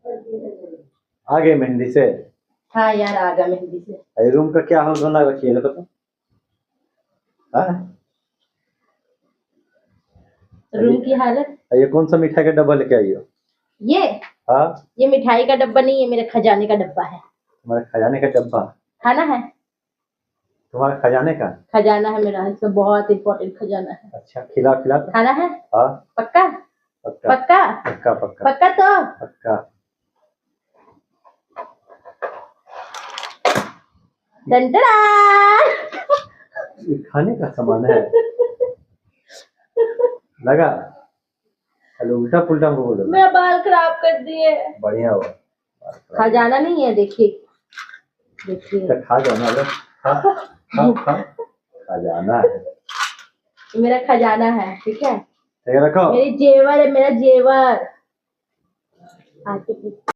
आ गई मेहंदी से। हाँ यार आ गया मेहंदी से। ये रूम का क्या हाल बना रखिएगा तो हाँ? रूम की हालत। ये कौन सा मिठाई का डब्बा लेके आई हो? ये हाँ ये मिठाई का डब्बा नहीं है, मेरे खजाने का डब्बा है। तुम्हारे खजाने का डब्बा? खाना है? तुम्हारे खजाने का खजाना है मेरा, इसमें बहुत इम्पोर्टेंट खजाना है। अच्छा खिला खिला तो। खाना है? हाँ पक्का पक्का पक्का पक्का पक्का पक्का तो पक्का। टंटड़ा। ये खाने का सामान है लगा। चलो उल्टा पुल्टा हमको बोलो। मेरा बाल खराब कर दिए। बढ़िया हुआ। खजाना नहीं है, देखिए देखिए। तो खा जाना लो। खजाना है, मेरा खजाना है, ठीक है। रखो। मेरी जेवर है, मेरा जेवर।